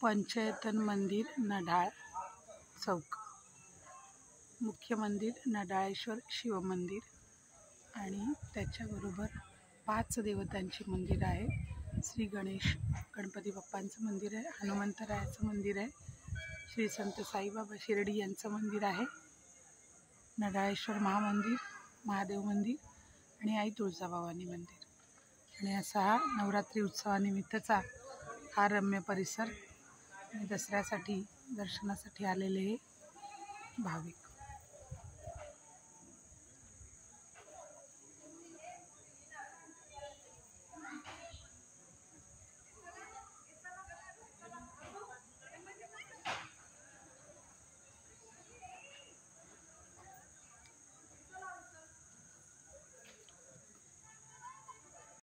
पंचयतन मंदिर नढाळ चौक, मुख्य मंदिर नडाळेश्वर शिव मंदिर आणि त्याच्याबरोबर 5 देवतांची मंदिर आहे. श्री गणेश गणपती बाप्पांचं मंदिर आहे, हनुमंतरायाचं मंदिर आहे, श्री संत साईबाबा शिर्डी यांचं मंदिर आहे, नडाळेश्वर महामंदिर, महादेव मंदिर आणि आई तुळजाभवानी मंदिर. आणि असा हा नवरात्री उत्सवानिमित्तचा हा रम्य परिसर आणि दसऱ्यासाठी दर्शनासाठी आलेले हे भाविक.